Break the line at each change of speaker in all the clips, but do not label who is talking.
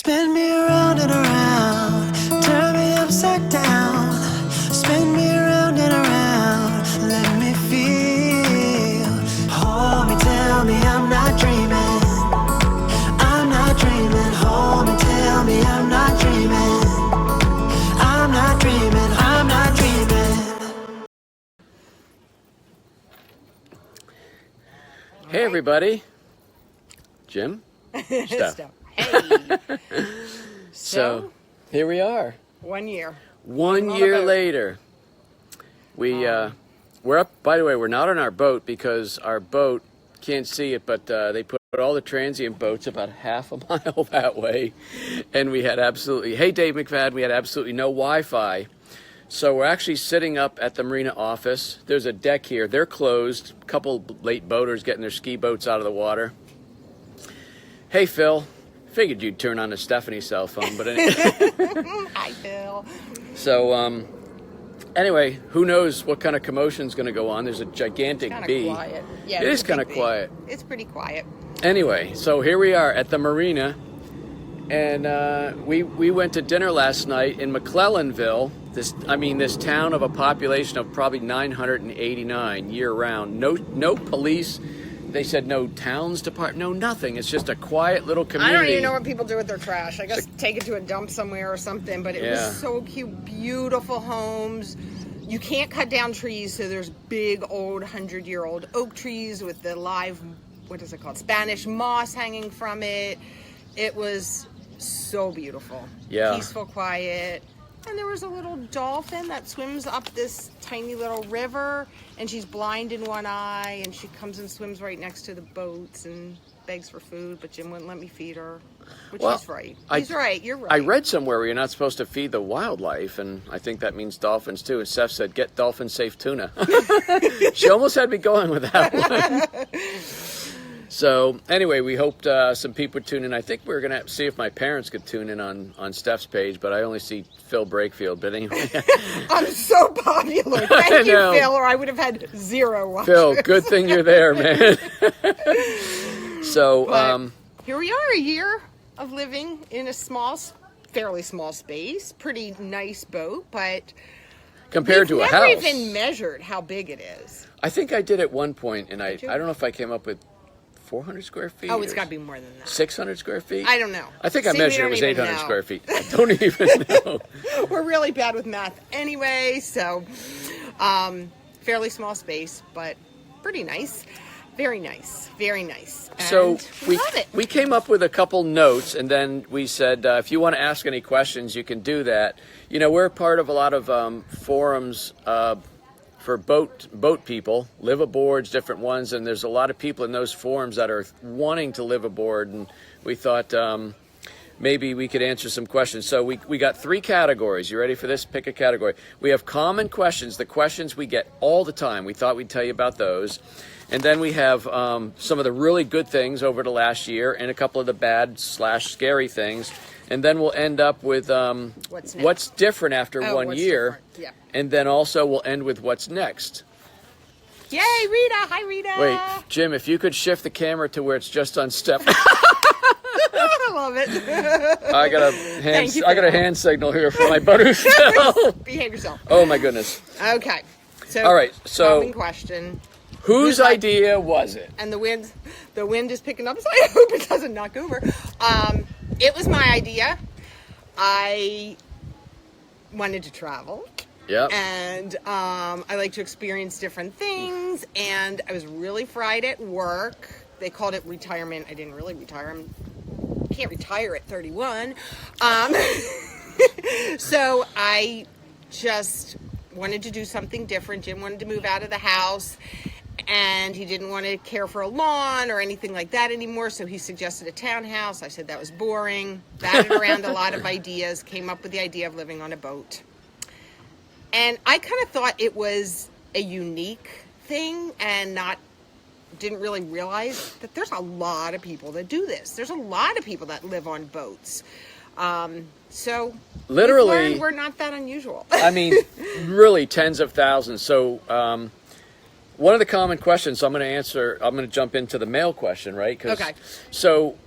Spin me around and around, turn me upside down. Spin me around and around, let me feel. Hold me, tell me I'm not dreaming. I'm not dreaming. Hold me, tell me I'm not dreaming. I'm not dreaming. I'm not dreaming.
Hey everybody, Jim, Steph.
Hey.
So here we are.
1 year.
One year later, we're up. By the way, we're not on our boat because our boat can't see it, but they put all the transient boats about half a mile that way, and we had absolutely. Hey, Dave McFadden, we had absolutely no Wi-Fi. So we're actually sitting up at the Marina office. There's a deck here. They're closed. A couple late boaters getting their ski boats out of the water. Hey, Phil. Figured you'd turn on to Stephanie's cell phone, but anyway.
Hi, Phil.
So, anyway, who knows what kind of commotion's going to go on. There's a gigantic bee.
Quiet. Yeah,
It is kind of quiet.
It's pretty quiet.
Anyway, so here we are at the Marina, and we went to dinner last night in McClellanville. This town of a population of probably 989 year-round. No police. They said no towns department, no nothing. It's just a quiet little community.
I don't even know what people do with their trash. I guess take it to a dump somewhere or something. But it was so cute, beautiful homes. You can't cut down trees, so there's big old 100-year-old oak trees with the live, what is it called, Spanish moss hanging from it. It was so beautiful.
Yeah.
Peaceful, quiet. And there was a little dolphin that swims up this tiny little river, and she's blind in one eye, and she comes and swims right next to the boats and begs for food, but Jim wouldn't let me feed her, which he's right. He's right, you're right.
I read somewhere where you're not supposed to feed the wildlife, and I think that means dolphins too. And Steph said, get dolphin-safe tuna. She almost had me going with that one. So anyway, we hoped some people would tune in. I think we were going to see if my parents could tune in on Steph's page, but I only see Phil Brakefield. But anyway.
I'm so popular. Thank you, Phil, or I would have had 0 watchers.
Phil, good thing you're there, man. So
here we are, a year of living in a fairly small space. Pretty nice boat, but
compared to a house.
We've never even measured how big it is.
I think I did at one point, and I don't know if I came up with 400 square feet.
Oh, it's got to be more than that.
600 square feet?
I don't know.
I think I measured it was 800 square feet. I don't even know.
We're really bad with math anyway, so fairly small space, but pretty nice. Very nice. Very nice. And
so
we love it.
We came up with a couple notes, and then we said, if you want to ask any questions, you can do that. You know, we're part of a lot of forums for boat people, live aboards, different ones, and there's a lot of people in those forums that are wanting to live aboard, and we thought maybe we could answer some questions. So we got 3 categories. You ready for this? Pick a category. We have common questions, the questions we get all the time. We thought we'd tell you about those. And then we have some of the really good things over the last year and a couple of the bad/scary things. And then we'll end up with what's different after 1 year.
Yeah.
And then also we'll end with what's next.
Yay, Rita! Hi, Rita!
Wait, Jim, if you could shift the camera to where it's just on Steph.
I love it.
I got a hand signal here for my butter.
Behave yourself.
Oh my goodness.
Okay. So
all right. So
common question.
Whose idea was it?
And the wind is picking up, so I hope it doesn't knock over. It was my idea. I wanted to travel.
Yep.
And I like to experience different things. And I was really fried at work. They called it retirement. I didn't really retire. I can't retire at 31. So I just wanted to do something different. Jim wanted to move out of the house. And he didn't want to care for a lawn or anything like that anymore, so he suggested a townhouse. I said that was boring. Batted around a lot of ideas, came up with the idea of living on a boat. And I kind of thought it was a unique thing and didn't really realize that there's a lot of people that do this. There's a lot of people that live on boats. So
literally,
we're not that unusual.
I mean, really tens of thousands. So one of the common questions, I'm going to jump into the mail question, right?
Okay.
So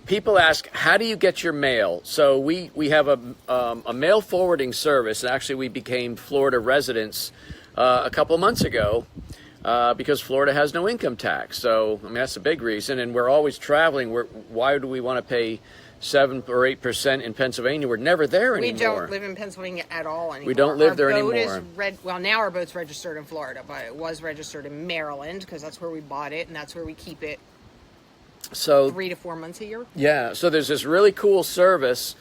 people ask, how do you get your mail? So we have a mail forwarding service, and actually we became Florida residents a couple of months ago because Florida has no income tax. So, I mean, that's a big reason, and we're always traveling. Why do we want to pay 7 or 8% in Pennsylvania? We're never there anymore.
We don't live in Pennsylvania at all anymore.
We don't live there anymore.
Well, now our boat's registered in Florida, but it was registered in Maryland because that's where we bought it and that's where we keep it.
So
3 to 4 months a year.
Yeah. So there's this really cool service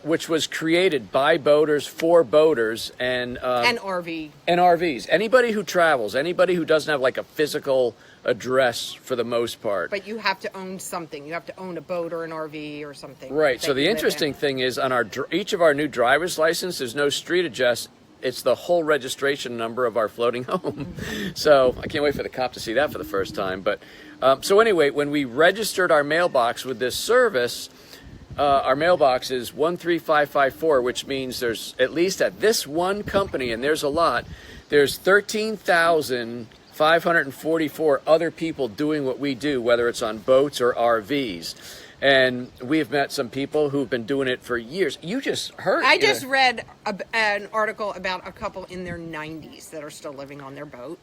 which was created by boaters for boaters and RVs. Anybody who travels, anybody who doesn't have like a physical address for the most part.
But you have to own something. You have to own a boat or an RV or something.
Right. So the interesting thing is on each of our new driver's license, there's no street address. It's the whole registration number of our floating home. So I can't wait for the cop to see that for the first time. But so anyway, when we registered our mailbox with this service, our mailbox is 13554, which means there's, at least at this one company, and there's a lot, there's 13,544 other people doing what we do, whether it's on boats or RVs. And we've met some people who've been doing it for years. You just heard.
I just read an article about a couple in their 90s that are still living on their boat.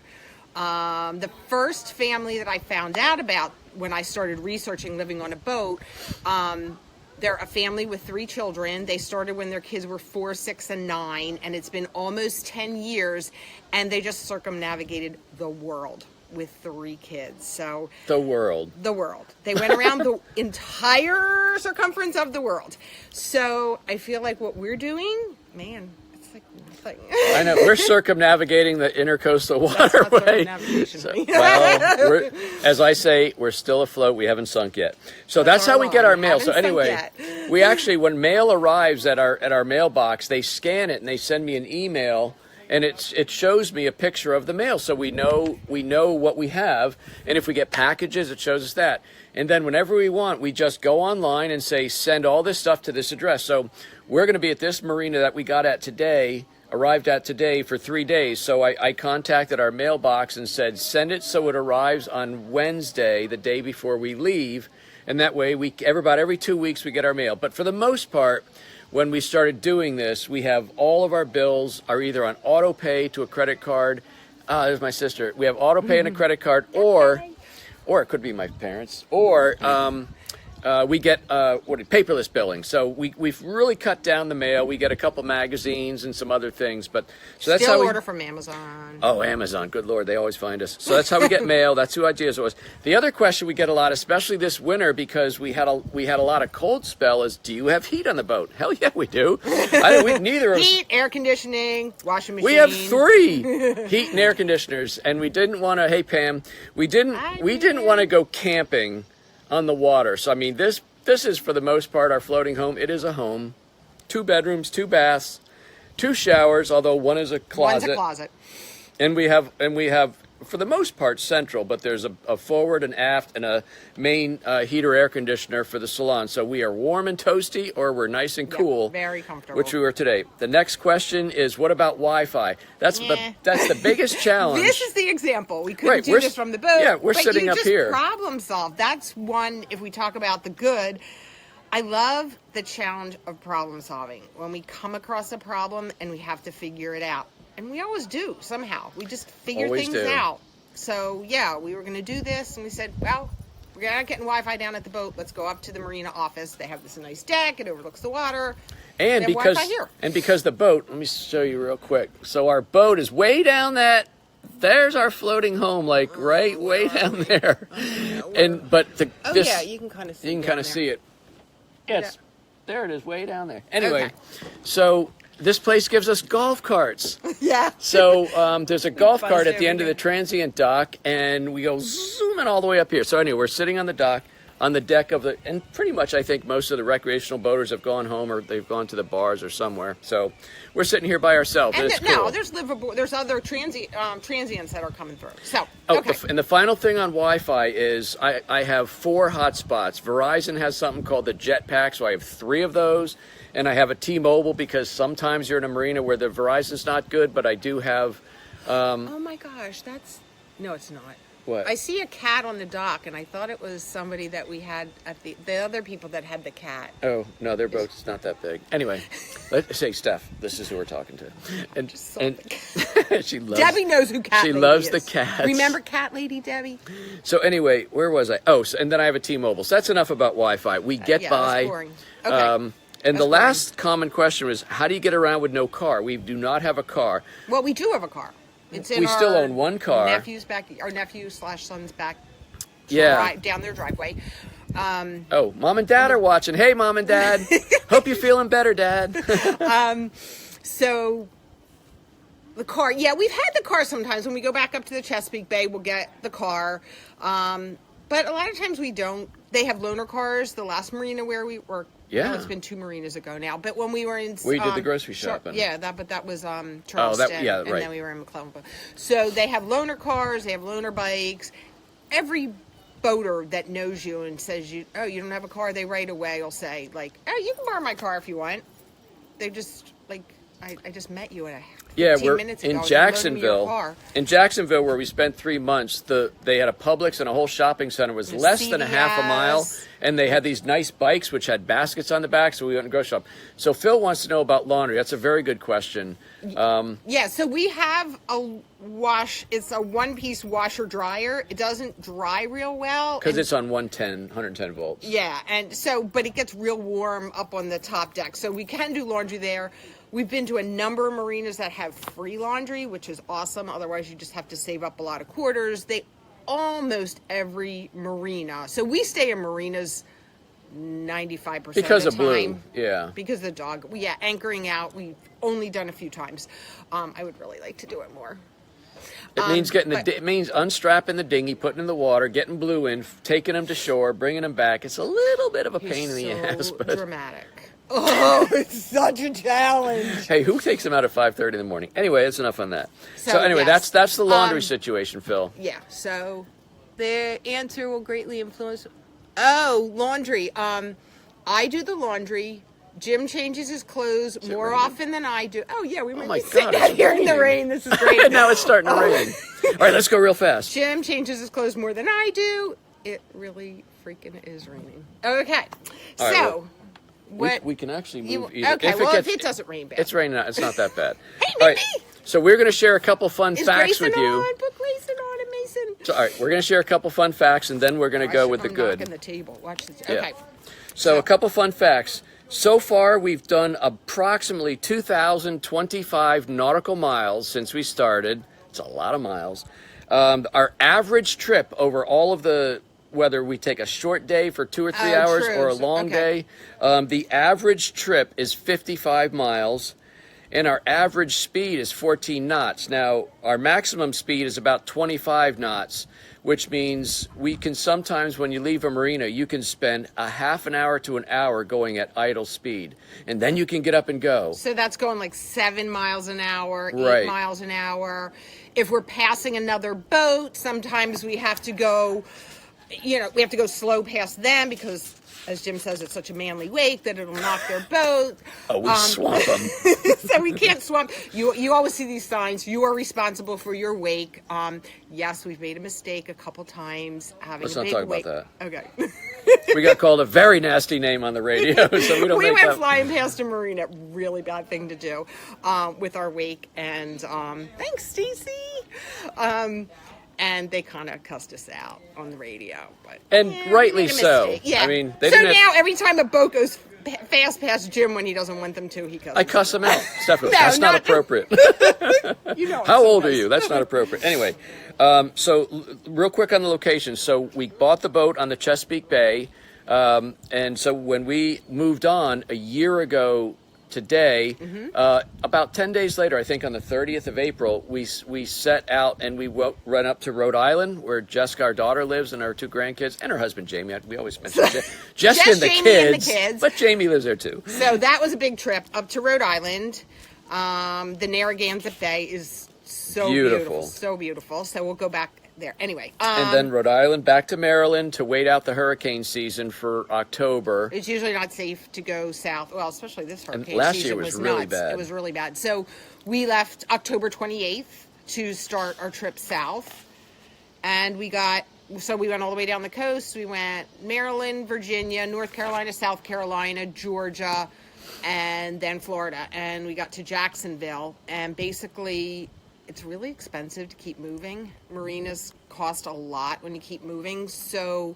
The first family that I found out about when I started researching living on a boat, they're a family with 3 children. They started when their kids were 4, 6, and 9, and it's been almost 10 years, and they just circumnavigated the world with 3 kids. So
the world. They went around the entire circumference of the world. So I feel like what we're doing, man, it's like nothing. I know, we're circumnavigating the intercoastal waterway. Well, as I say, we're still afloat. We haven't sunk yet. So that's how we get our mail. So anyway, we actually, when mail arrives at our mailbox, they scan it and they send me an email. And it shows me a picture of the mail, so we know what we have. And if we get packages, it shows us that. And then whenever we want, we just go online and say, send all this stuff to this address. So we're going to be at this marina that we arrived at today for 3 days. So I contacted our mailbox and said, send it so it arrives on Wednesday, the day before we leave. And that way, about every 2 weeks, we get our mail. But for the most part, when we started doing this, we have all of our bills are either on auto pay to a credit card. There's my sister. We have auto pay and a credit card, or it could be my parents, or we get paperless billing. So we've really cut down the mail. We get a couple magazines and some other things, but so that's how we
order from Amazon.
Oh, Amazon! Good Lord, they always find us. So that's how we get mail. That's who Ideas was. The other question we get a lot, especially this winter, because we had a lot of cold spell, is do you have heat on the boat? Hell yeah, we do. Neither of us.
Heat, air conditioning, washing machine.
We have 3 heat and air conditioners, and we didn't want to. Hey Pam, we didn't want to go camping on the water. So I mean, this is for the most part our floating home. It is a home, 2 bedrooms, 2 baths, 2 showers, although one is a closet.
One's a closet.
And we have for the most part central, but there's a forward and aft and a main heater air conditioner for the salon. So we are warm and toasty, or we're nice and cool.
Very comfortable.
Which we were today. The next question is, what about Wi-Fi? That's the biggest challenge.
This is the example. We couldn't do this from the boat.
Yeah, we're sitting up here.
Problem solve. That's one. If we talk about the good, I love the challenge of problem solving. When we come across a problem and we have to figure it out. And we always do, somehow. We just figure things out. So, yeah, we were going to do this, and we said, well, we're not getting Wi-Fi down at the boat. Let's go up to the Marina office. They have this nice deck. It overlooks the water.
And because the boat, let me show you real quick. So our boat is way down there's our floating home, like way down there.
You can kind of see it.
You can kind of see it. Yes, there it is, way down there. Anyway, so this place gives us golf carts.
Yeah.
So there's a golf cart at the end of the transient dock, and we go zooming all the way up here. So anyway, we're sitting on the dock, on the deck of and pretty much I think most of the recreational boaters have gone home or they've gone to the bars or somewhere. So we're sitting here by ourselves. And it's cool.
There's other transients that are coming through. So,
and the final thing on Wi-Fi is I have 4 hotspots. Verizon has something called the Jetpack, so I have 3 of those. And I have a T-Mobile because sometimes you're in a marina where the Verizon's not good, but I do have...
oh my gosh, no, it's not.
What?
I see a cat on the dock, and I thought it was somebody that we had at the other people that had the cat.
Oh, no, their boat's not that big. Anyway, let's say, Steph, this is who we're talking to. And she loves...
Debbie knows who Cat Lady is.
She loves the cats.
Remember Cat Lady, Debbie?
So anyway, where was I? Oh, and then I have a T-Mobile. So that's enough about Wi-Fi. We get by.
That's boring. Okay.
And the last common question was, how do you get around with no car? We do not have a car.
Well, we do have a car. It's in
we still
our
own one car.
Our nephew/son's back.
Yeah.
Down their driveway.
Oh, Mom and Dad are watching. Hey, Mom and Dad. Hope you're feeling better, Dad.
So the car, yeah, we've had the car sometimes. When we go back up to the Chesapeake Bay, we'll get the car. But a lot of times we don't. They have loaner cars. The last marina where we were,
Yeah.
it's been 2 marinas ago now. But when we were in,
where you did the grocery shopping.
Yeah, that was Charleston.
Yeah, right.
And then we were in McClellanville. So they have loaner cars. They have loaner bikes. Every boater that knows you and says you don't have a car, they right away will say like, oh, you can borrow my car if you want. They just like, I just met you at
we're
minutes ago,
in
and
Jacksonville. In Jacksonville, where we spent 3 months, they had a Publix and a whole shopping center. It was less than a half a mile, and they had these nice bikes which had baskets on the back. So we went and grocery shop. So Phil wants to know about laundry. That's a very good question.
Yeah, so we have a wash. It's a one-piece washer dryer. It doesn't dry real well
because it's on 110 volts.
Yeah, and so but it gets real warm up on the top deck. So we can do laundry there. We've been to a number of marinas that have free laundry, which is awesome. Otherwise, you just have to save up a lot of quarters. Almost every marina. So we stay in marinas 95%
because
of the time.
Blue, yeah.
Because of the dog. Anchoring out, we've only done a few times. I would really like to do it more.
It means it means unstrapping the dinghy, putting in the water, getting Blue in, taking him to shore, bringing him back. It's a little bit of a pain in the ass, but
dramatic. Oh, it's such a challenge.
Hey, who takes them out at 5:30 in the morning? Anyway, that's enough on that. So anyway,
yes.
that's the laundry situation, Phil.
Yeah. So the answer will greatly influence. Oh, laundry. I do the laundry. Jim changes his clothes more often than I do. Oh yeah, we might be sitting out here in the rain. This is great.
Now it's starting to rain. All right, let's go real fast.
Jim changes his clothes more than I do. It really freaking is raining. Okay,
all
so.
Right, we can actually move either.
Okay, if it doesn't rain bad.
It's raining. It's not that bad.
Hey,
all right, so we're going to share a couple fun facts with you.
Put Grayson on and Mason.
So, all right, we're going to share a couple fun facts, and then we're going to go with the good.
Knocking the table. Watch this.
Yeah.
Okay.
So a couple fun facts. So far, we've done approximately 2,025 nautical miles since we started. It's a lot of miles. Our average trip over all of whether we take a short day for 2 or 3 hours or a long day, the average trip is 55 miles, and our average speed is 14 knots. Now, our maximum speed is about 25 knots, which means we can sometimes, when you leave a marina, you can spend a half an hour to an hour going at idle speed, and then you can get up and go.
So that's going like 7 miles an hour, 8
Right.
miles an hour. If we're passing another boat, sometimes we have to go... we have to go slow past them because, as Jim says, it's such a manly wake that it'll knock their boat.
Oh, we swamp them.
So we can't swamp. You always see these signs. You are responsible for your wake. Yes, we've made a mistake a couple times.
Let's not talk about that.
Okay.
We got called a very nasty name on the radio, so we don't
We
make
went
that.
flying past a marina. Really bad thing to do with our wake. And thanks, Stacy. And they kind of cussed us out on the radio,
And rightly
made a
so.
mistake. Yeah.
I mean, they
so
didn't
now every time a boat goes fast past Jim when he doesn't want them to, he cusses.
I cuss them out. Stephanie,
No,
that's not
not-
appropriate. How old are you? That's not appropriate. Anyway, real quick on the location. So we bought the boat on the Chesapeake Bay, and so when we moved on a year ago today, about 10 days later, I think on the 30th of April, we set out and we run up to Rhode Island, where Jessica, our daughter, lives, and our 2 grandkids, and her husband, Jamie. We always mention Jessica and the
Jamie
kids,
and the kids.
but Jamie lives there too.
So that was a big trip up to Rhode Island. The Narragansett Bay is so beautiful. So beautiful. So we'll go back there. Anyway.
And then Rhode Island back to Maryland to wait out the hurricane season for October.
It's usually not safe to go south. Well, especially this hurricane
last
season
year was really
nuts.
bad.
It was really bad. So we left October 28th to start our trip south. And we went all the way down the coast. We went Maryland, Virginia, North Carolina, South Carolina, Georgia, and then Florida. And we got to Jacksonville. And basically, it's really expensive to keep moving. Marinas cost a lot when you keep moving. So,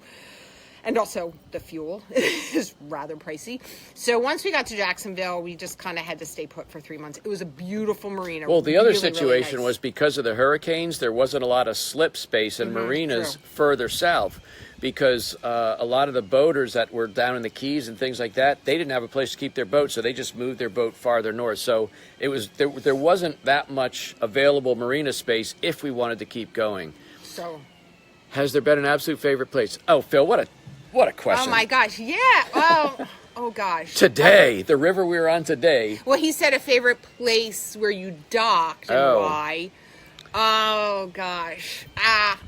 and also the fuel is rather pricey. So once we got to Jacksonville, we just kind of had to stay put for 3 months. It was a beautiful marina.
Well, the other
really,
situation
really nice.
was because of the hurricanes, there wasn't a lot of slip space in marinas
true.
further south because a lot of the boaters that were down in the Keys and things like that, they didn't have a place to keep their boat, so they just moved their boat farther north. So it was there wasn't that much available marina space if we wanted to keep going.
So,
Has there been an absolute favorite place? Oh, Phil, what a question.
oh my gosh, yeah. Oh gosh.
Today, the river we were on today.
Well, he said a favorite place where you docked and
Oh.
why. Oh gosh,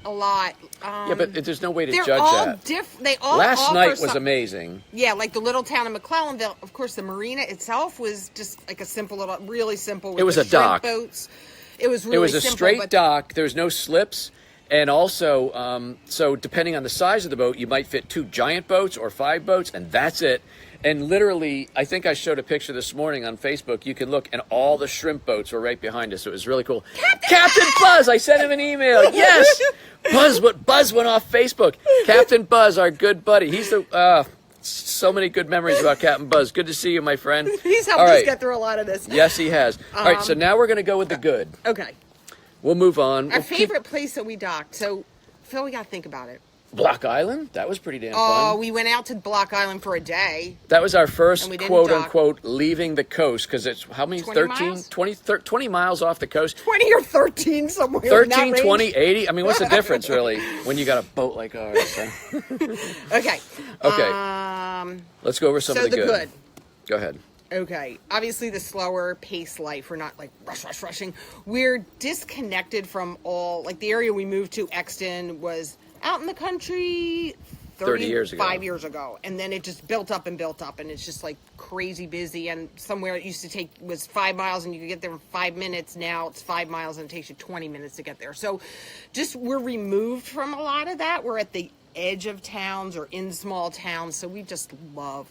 a lot.
Yeah, but there's no way to
They're
judge
all
that.
different. They all
Last
offer
night was
some-
amazing.
Yeah, like the little town of McClellanville. Of course, the marina itself was just like a simple little, really simple. With
It was
the
a dock.
shrimp boats. It was really
It was a
simple,
straight
but
dock. There was no slips. And also, so depending on the size of the boat, you might fit 2 giant boats or 5 boats, and that's it. And literally, I think I showed a picture this morning on Facebook. You can look, and all the shrimp boats were right behind us. It was really cool. Captain Buzz! I sent him an email. Yes! Buzz went off Facebook. Captain Buzz, our good buddy. He's the... so many good memories about Captain Buzz. Good to see you, my friend.
he's helped
All
us
right.
get through a lot of this.
Yes, he has. All right, so now we're going to go with the good.
Okay.
We'll move on.
Our
We'll keep-
favorite place that we docked. So, Phil, we got to think about it.
Block Island? That was pretty damn
Oh,
fun.
we went out to Block Island for a day.
That was our first
And we didn't
quote
dock.
unquote leaving the coast because it's how many?
20
13,
miles?
20 miles off the coast.
20 or 13 somewhere. in
13,
that range.
20, 80. I mean, what's the difference really when you got a boat like ours? Huh?
Okay.
Okay. Let's go over some
So
of the
the good.
Go ahead.
Okay. Obviously, the slower paced life. We're not like rushing. We're disconnected from all, like the area we moved to, Exton, was out in the country
30 years ago.
5 years ago. And then it just built up, and it's just like crazy busy. And somewhere it used to take was 5 miles and you could get there in 5 minutes. Now it's 5 miles and it takes you 20 minutes to get there. So just we're removed from a lot of that. We're at the edge of towns or in small towns. So we just love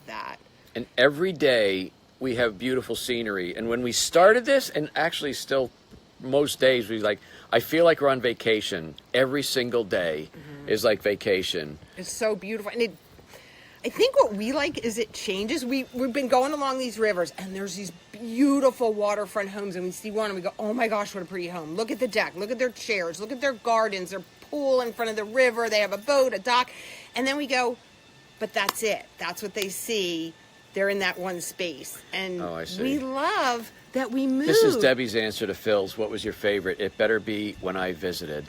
that.
And every day we have beautiful scenery. And when we started this, and actually still most days, we like, I feel like we're on vacation. Every single day is like vacation.
It's so beautiful. And I think what we like is it changes. We've been going along these rivers, and there's these beautiful waterfront homes, and we see one and we go, oh my gosh, what a pretty home. Look at the deck. Look at their chairs. Look at their gardens, their pool in front of the river. They have a boat, a dock. And then we go, but that's it. That's what they see. They're in that one space. And
Oh, I see.
we love that we moved.
This is Debbie's answer to Phil's. What was your favorite? It better be when I visited.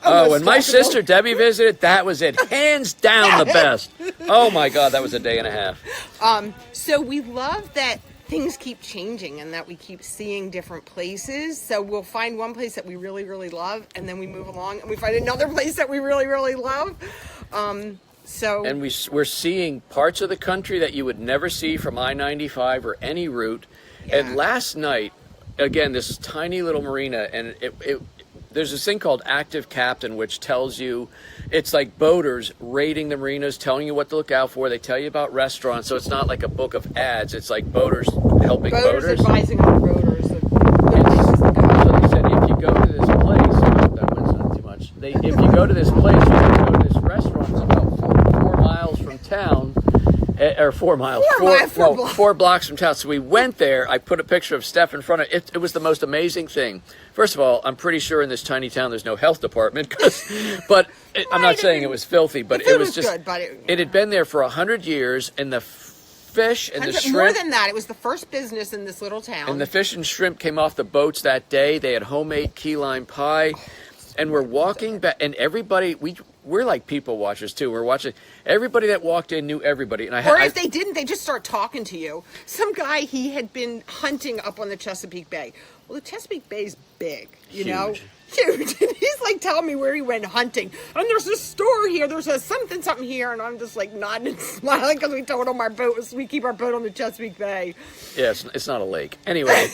When my sister Debbie visited, that was it. Hands down the best. Oh my God, that was a day and a half.
So we love that things keep changing and that we keep seeing different places. So we'll find one place that we really, really love, and then we move along and we find another place that we really, really love. And
we're seeing parts of the country that you would never see from I-95 or any route.
Yeah.
And last night, again, this tiny little marina, and there's this thing called Active Captain, which tells you, it's like boaters rating the marinas, telling you what to look out for. They tell you about restaurants, so it's not like a book of ads. It's like boaters helping boaters.
advising on rotors.
So they said if you go to this place, that one's not too much. If you go to this place, you can go to this restaurant. It's about 4 miles from town. Or 4 miles. 4 blocks from town. So we went there. I put a picture of Steph in front of it. It was the most amazing thing. First of all, I'm pretty sure in this tiny town there's no health department. But I'm not saying it was filthy, but it was just.
Good, but
it had been there for 100 years, and the fish and the shrimp.
More than that, it was the first business in this little town.
And the fish and shrimp came off the boats that day. They had homemade key lime pie. And we're walking back, and everybody, we're like people watchers too. We're watching, everybody that walked in knew everybody. And
or if they didn't, they just start talking to you. Some guy, he had been hunting up on the Chesapeake Bay. Well, the Chesapeake Bay is big, you know? Huge. And he's like telling me where he went hunting. And there's a store here. There's a something here. And I'm just like nodding and smiling because we told him we keep our boat on the Chesapeake Bay.
Yeah, it's not a lake. Anyway.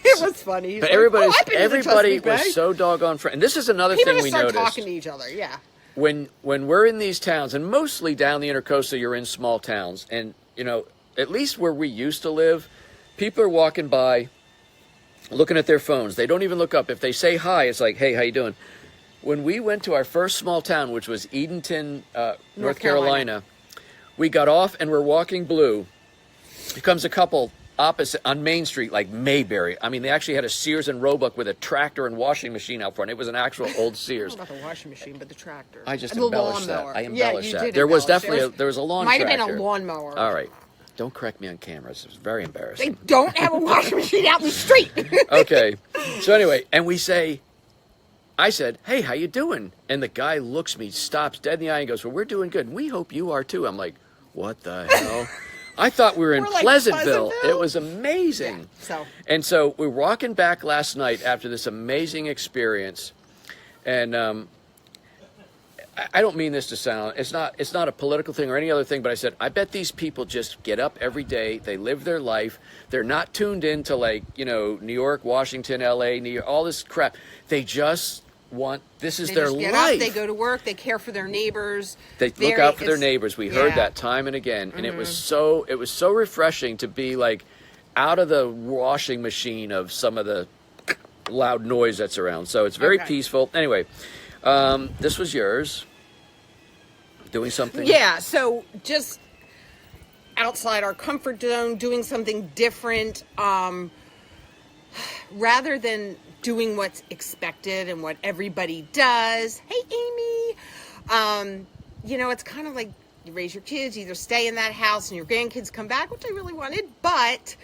It That was funny. He's
But
like, I've been to the
everybody
Chesapeake Bay.
was so doggone friendly. And this is another
People
thing
just
we
start
noticed.
talking to each other. Yeah.
When we're in these towns, and mostly down the intercoastal, you're in small towns, and at least where we used to live, people are walking by, looking at their phones. They don't even look up. If they say hi, it's like, hey, how you doing? When we went to our first small town, which was Edenton, North Carolina, we got off and we're walking blue. Here comes a couple opposite on Main Street, like Mayberry. I mean, they actually had a Sears and Roebuck with a tractor and washing machine out front. It was an actual old Sears.
Not the washing machine, but the tractor.
I just
the
embellished that.
lawnmower.
I embellished
you
that.
did
There was
embellish.
definitely there was a lawn
Might
tractor.
have been a lawnmower.
All right. Don't correct me on cameras. It was very embarrassing.
They don't have a washing machine out in the street.
Okay. So anyway, and I said, hey, how you doing? And the guy looks me, stops dead in the eye and goes, well, we're doing good. And we hope you are too. I'm like, what the hell? I thought we were in
like
Pleasantville.
Pleasantville?
It was amazing.
Yeah,
And so we're walking back last night after this amazing experience. And I don't mean this to sound, it's not a political thing or any other thing, but I said, I bet these people just get up every day. They live their life. They're not tuned into New York, Washington, LA, New York, all this crap. They just this is
they
their
just get
life.
Up, they go to work. They care for their neighbors.
They look out for their neighbors. We heard that time and again, and it was so refreshing to be like out of the washing machine of some of the loud noise that's around. So it's very peaceful. Anyway, this was yours. Doing something.
Yeah. So just outside our comfort zone, doing something different, rather than doing what's expected and what everybody does. Hey, Amy. It's kind of like you raise your kids, either stay in that house and your grandkids come back, which I really wanted, but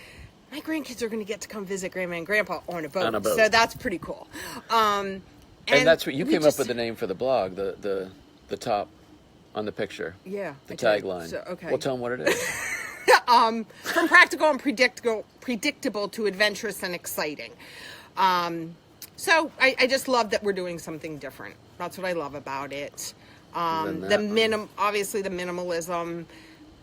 my grandkids are going to get to come visit Grandma and Grandpa on a boat. So that's pretty cool. And
that's what you came up with the name for the blog, the top on the picture.
Yeah.
The tagline.
So, okay.
Well, tell them what it is.
From practical and predictable to adventurous and exciting. So I just love that we're doing something different. That's what I love about it. Obviously the minimalism.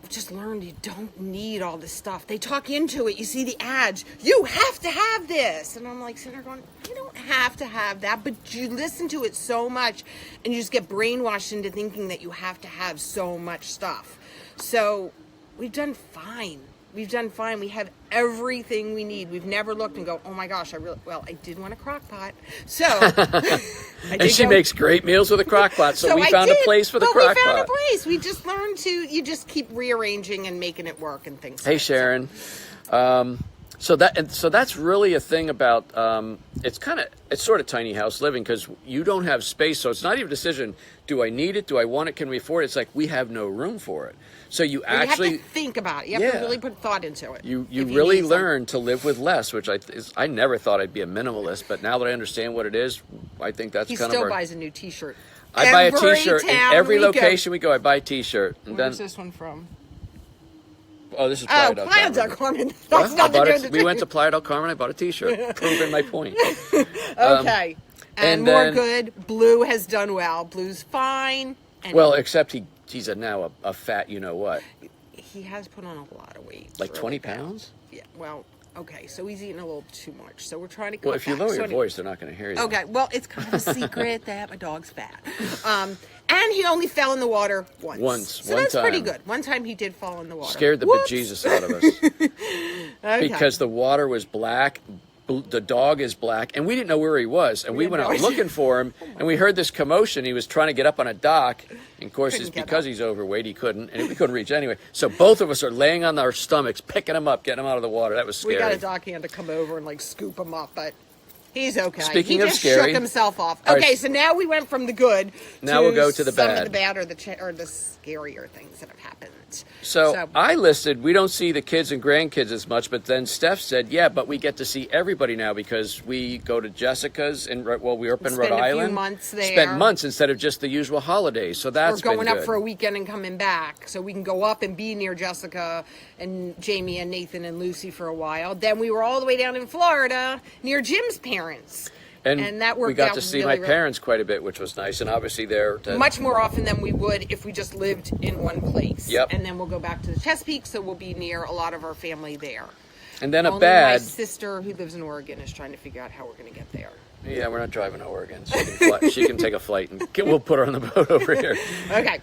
I've just learned you don't need all this stuff. They talk into it. You see the ads. You have to have this. And I'm like sitting there going, you don't have to have that. But you listen to it so much and you just get brainwashed into thinking that you have to have so much stuff. So we've done fine. We have everything we need. We've never looked and go, oh my gosh, I did want a crock pot. So.
And she makes great meals with a crock pot. So we found a place for the crock pot.
We found a place. We just learned you just keep rearranging and making it work and things.
Hey, Sharon. So that's really a thing about, it's sort of tiny house living because you don't have space. So it's not even a decision. Do I need it? Do I want it? Can we afford it? It's like we have no room for it. So you actually
have to think about it. You have to really put thought into it.
You really learn to live with less, which I never thought I'd be a minimalist, but now that I understand what it is, I think that's
he
kind
still
of
buys a new T-shirt.
I buy a T-shirt in every location we go. I buy a T-shirt. And
Where's this one from?
Oh, this is Playa del Carmen.
Playa del Carmen.
We went to Playa del Carmen. I bought a T-shirt, proving my point.
Okay. And more good. Blue has done well. Blue's fine.
Except he's now a fat you-know-what.
He has put on a lot of weight.
Like 20 pounds?
Yeah, well, okay, so he's eating a little too much. So we're trying to cut
Well, if you lower your voice, they're not going to hear you.
Okay, well, it's kind of a secret that my dog's fat. And he only fell in the water once. So that's pretty good. One time he did fall in the water.
Scared the bejesus out of us. Because the water was black. The dog is black, and we didn't know where he was, and we went out looking for him, and we heard this commotion. He was trying to get up on a dock, and of course, it's because he's overweight, he couldn't, and we couldn't reach anyway. So both of us are laying on our stomachs, picking him up, getting him out of the water. That was scary.
We got a dockhand to come over and scoop him up, but he's okay.
Speaking
of
scary,
shook himself off. Okay, so now we went from the good.
Now we'll go to the bad.
Some of the bad or the scarier things that have happened.
So I listed, we don't see the kids and grandkids as much, but then Steph said, yeah, but we get to see everybody now because we go to Jessica's, we were up in Rhode Island.
Spend a few months there.
Spend months instead of just the usual holidays. So that's been good.
We're going up for a weekend and coming back. So we can go up and be near Jessica and Jamie and Nathan and Lucy for a while. Then we were all the way down in Florida near Jim's parents. And that worked out.
We got to see my parents quite a bit, which was nice. And obviously they're
much more often than we would if we just lived in one place.
Yep.
And then we'll go back to the Chesapeake, so we'll be near a lot of our family there.
And then a
Only
bad.
my sister, who lives in Oregon, is trying to figure out how we're going to get there.
Yeah, we're not driving to Oregon. She can take a flight, and we'll put her on the boat over here.
Okay.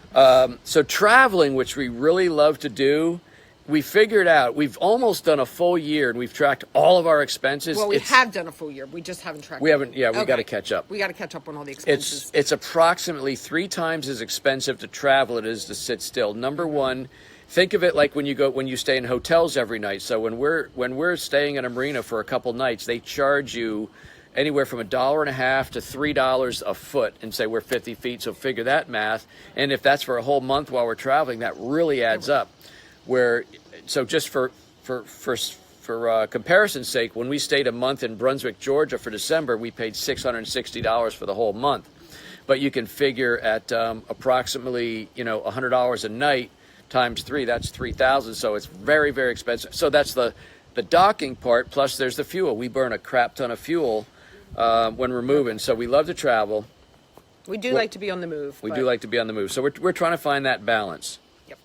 So traveling, which we really love to do, we figured out we've almost done a full year, and we've tracked all of our expenses.
Well, we have done a full year. We just haven't tracked.
We haven't. Yeah, we
Okay.
got to catch up.
We got to catch up on all the expenses.
It's approximately 3 times as expensive to travel as it is to sit still. Number one, think of it like when you stay in hotels every night. So when we're staying in a marina for a couple nights, they charge you anywhere from $1.50 to $3 a foot, and say we're 50 feet. So figure that math. And if that's for a whole month while we're traveling, that really adds up. So just for comparison's sake, when we stayed a month in Brunswick, Georgia for December, we paid $660 for the whole month. But you can figure at approximately $100 a night times 3, that's $3,000. So it's very, very expensive. So that's the docking part. Plus there's the fuel. We burn a crap ton of fuel when we're moving. So we love to travel.
We do like to be on the move.
We do like to be on the move. So we're trying to find that balance.
Yep.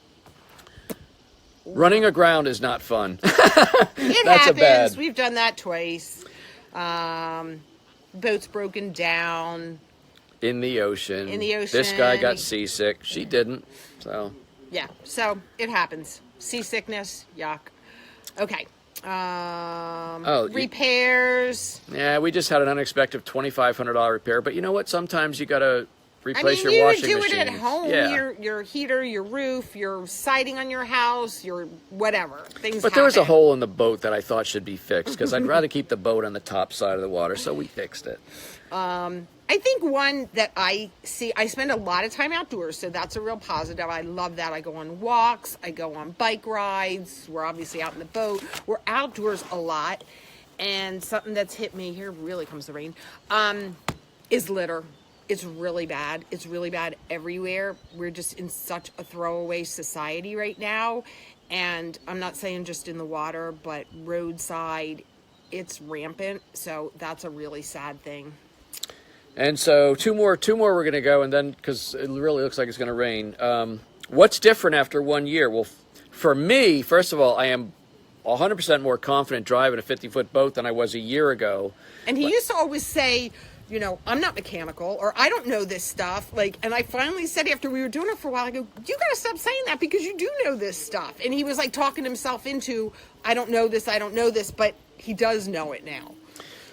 Running aground is not fun.
It
That's
happens.
a bad.
We've done that twice. Boat's broken down.
In the ocean. This guy
ocean.
got seasick. She didn't. So
Yeah, so it happens. Seasickness, yuck. Okay. Repairs.
yeah, we just had an unexpected $2,500 repair. But you know what? Sometimes you got to replace your
you
washing
do
machine.
it at home.
Yeah.
Your heater, your roof, your siding on your house, your whatever. Things
But there was a
happen.
hole in the boat that I thought should be fixed because I'd rather keep the boat on the top side of the water. So we fixed it.
I think one that I see, I spend a lot of time outdoors, so that's a real positive. I love that. I go on walks, I go on bike rides. We're obviously out in the boat. We're outdoors a lot. And something that's hit me, here really comes the rain, is litter. It's really bad. It's really bad everywhere. We're just in such a throwaway society right now. And I'm not saying just in the water, but roadside, it's rampant. So that's a really sad thing.
And so two more we're going to go, and then because it really looks like it's going to rain. What's different after 1 year? Well, for me, first of all, I am 100% more confident driving a 50-foot boat than I was a year ago.
And he used to always say, I'm not mechanical, or I don't know this stuff. And I finally said after we were doing it for a while, I go, you got to stop saying that because you do know this stuff. And he was talking himself into, I don't know this, but he does know it now.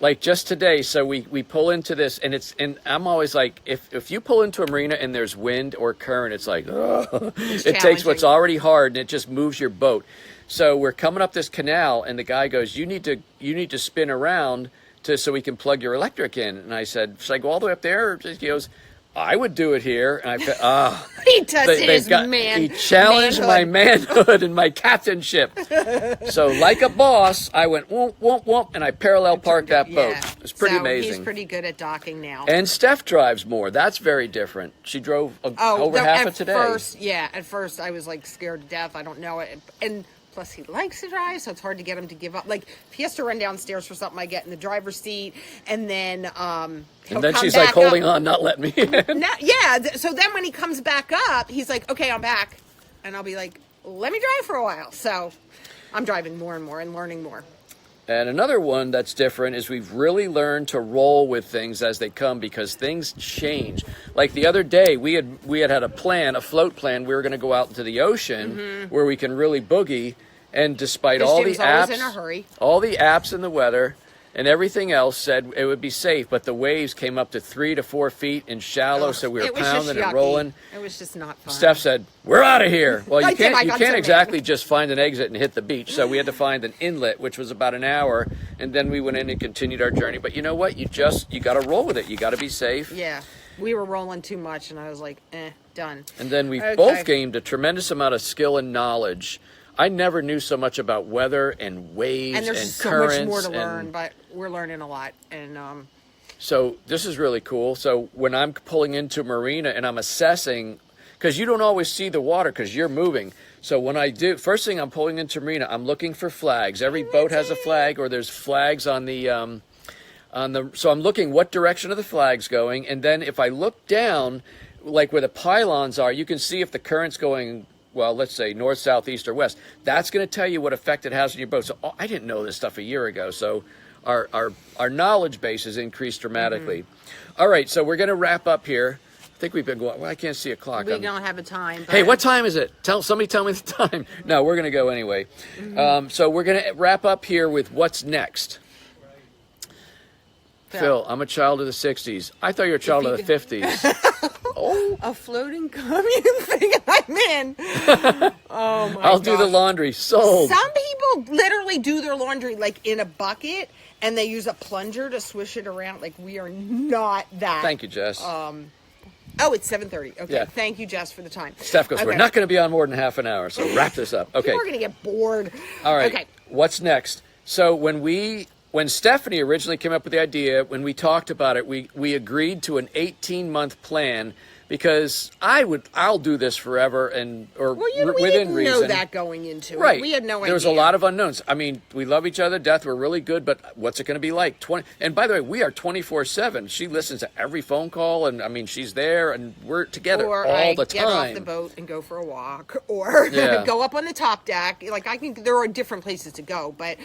Like just today, so we pull into this, and I'm always like, if you pull into a marina and there's wind or current, it's like, it takes what's already hard and it just moves your boat. So we're coming up this canal, and the guy goes, you need to spin around so we can plug your electric in. And I said, should I go all the way up there? He goes, I would do it here. And I said,
he tested his
He challenged my manhood and my captainship. So like a boss, I went whoomp, whoomp, whoomp, and I parallel parked that boat. It's pretty amazing.
He's pretty good at docking now.
And Steph drives more. That's very different. She drove over half of today.
At first I was scared to death. I don't know it. And plus he likes to drive, so it's hard to get him to give up. If he has to run downstairs for something, I get in the driver's seat, and then
she's holding on, not letting me in.
So then when he comes back up, he's like, okay, I'm back. And I'll be like, let me drive for a while. So I'm driving more and more and learning more.
And another one that's different is we've really learned to roll with things as they come because things change. Like the other day, we had a float plan. We were going to go out into the ocean where we can really boogie. And despite all the apps, all the apps and the weather and everything else said it would be safe, but the waves came up to 3 to 4 feet and shallow, so we were pounding and rolling.
It was just not fun.
Steph said, "We're out of here." Well, you can't exactly just find an exit and hit the beach, so we had to find an inlet, which was about an hour, and then we went in and continued our journey. But you know what? You got to roll with it. You got to be safe.
Yeah, we were rolling too much, and I was like, done.
And then we both gained a tremendous amount of skill and knowledge. I never knew so much about weather and waves and
there's
currents.
So much more to learn, but we're learning a lot. And
so this is really cool. So when I'm pulling into Marina and I'm assessing, because you don't always see the water because you're moving. So when I do, first thing I'm pulling into Marina, I'm looking for flags. Every boat has a flag, or there's flags on the. So I'm looking what direction are the flags going, and then if I look down, like where the pylons are, you can see if the current's going well, let's say north, south, east, or west. That's going to tell you what effect it has on your boat. So I didn't know this stuff a year ago. So our knowledge base has increased dramatically. All right, so we're going to wrap up here. I think we've been going. Well, I can't see a clock.
We don't have a time.
Hey, what time is it? Somebody tell me the time. No, we're going to go anyway. So we're going to wrap up here with what's next. Phil, I'm a child of the 60s. I thought you were a child of the 50s. Oh.
A floating commune thing I'm in. Oh, my
I'll do the laundry. Sold.
Some people literally do their laundry like in a bucket, and they use a plunger to swish it around. Like, we are not that.
Thank you, Jess.
Oh, it's 7:30. Okay,
Yeah.
Thank you, Jess, for the time.
Steph goes,
Okay.
we're not going to be on more than half an hour, so wrap this up. Okay.
We're going to get bored.
All right.
Okay.
What's next? So when Stephanie originally came up with the idea, when we talked about it, we agreed to an 18-month plan because I'll do this forever
Well, we
within
didn't
reason.
know that going into
Right.
it. We had no idea.
There was a lot of unknowns. I mean, we love each other to death. We're really good, but what's it going to be like? And by the way, we are 24/7. She listens to every phone call, and I mean, she's there, and we're together
or
all the
get
time.
off the boat and go for a walk, or go up on the top deck. Like, there are different places to go, but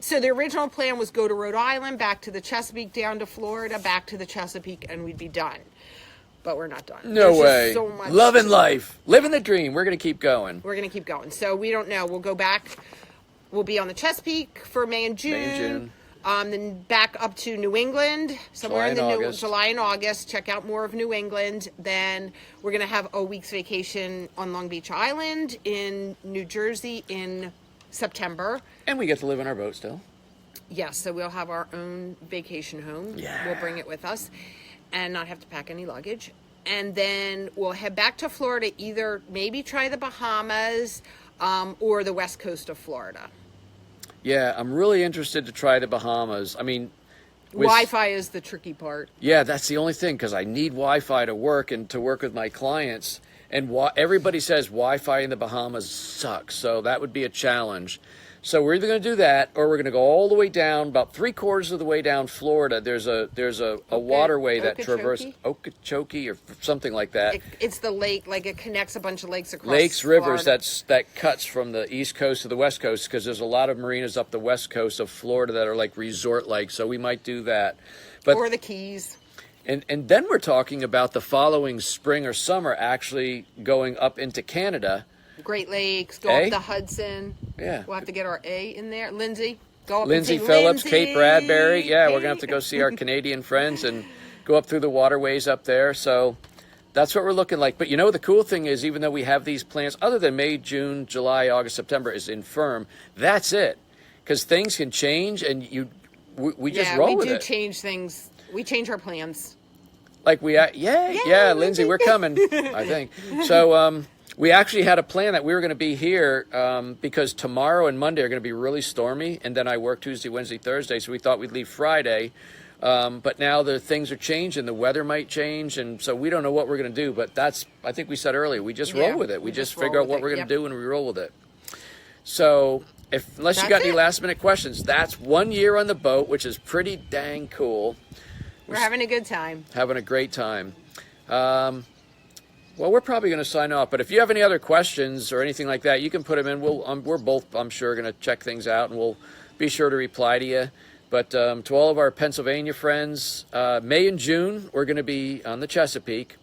so the original plan was go to Rhode Island, back to the Chesapeake, down to Florida, back to the Chesapeake, and we'd be done. But we're not done.
No
There's
way.
just so much
Loving life, living the dream. We're going to keep going.
We're going to keep going. So we don't know. We'll go back. We'll be on the Chesapeake for May and June. Then back up to New England, somewhere in July and August. Check out more of New England. Then we're going to have a week's vacation on Long Beach Island in New Jersey in September.
And we get to live in our boat still.
Yes, so we'll have our own vacation home.
Yeah.
We'll bring it with us and not have to pack any luggage. And then we'll head back to Florida, either maybe try the Bahamas or the west coast of Florida.
Yeah, I'm really interested to try the Bahamas. I mean,
Wi-Fi is the tricky part.
Yeah, that's the only thing, because I need Wi-Fi to work and to work with my clients. And everybody says Wi-Fi in the Bahamas sucks, so that would be a challenge. So we're either going to do that, or we're going to go all the way down, about 3/4 of the way down Florida. There's a waterway that traverses Okeechobee or something like that.
It's the lake, like it connects a bunch of lakes across
Rivers,
Florida.
that cuts from the east coast to the west coast, because there's a lot of marinas up the west coast of Florida that are like resort-like, so we might do that. But
or the Keys.
And then we're talking about the following spring or summer actually going up into Canada.
Great Lakes, go up the Hudson.
Yeah.
We'll have to get our A in there. Lindsay, go up
Lindsay
and see
Phillips,
Lindsay.
Kate Bradbury. Yeah, we're going to have to go see our Canadian friends and go up through the waterways up there. So that's what we're looking like. But you know, the cool thing is, even though we have these plans, other than May, June, July, August, September is infirm, that's it. Because things can change, and we just roll with it.
We do change things. We change our plans.
Like Lindsay, we're coming, I think. So we actually had a plan that we were going to be here because tomorrow and Monday are going to be really stormy, and then I work Tuesday, Wednesday, Thursday, so we thought we'd leave Friday. But now the things are changing, the weather might change, and so we don't know what we're going to do. But I think we said earlier, we just roll with it. We just figure out what we're going to do, and we roll with it. So unless you got any last-minute questions, that's 1 year on the boat, which is pretty dang cool.
We're having a good time.
Having a great time. Well, we're probably going to sign off, but if you have any other questions or anything like that, you can put them in. We're both, I'm sure, going to check things out, and we'll be sure to reply to you. But to all of our Pennsylvania friends, May and June, we're going to be on the Chesapeake.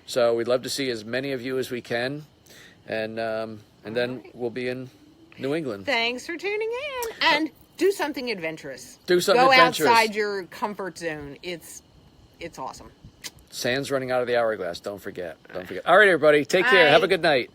So we'd love to see as many of you as we can. And then we'll be in New England.
Thanks for tuning in. And do something adventurous.
Go
outside your comfort zone. It's awesome.
Sand's running out of the hourglass. Don't forget. All right, everybody. Take care. Have a good night.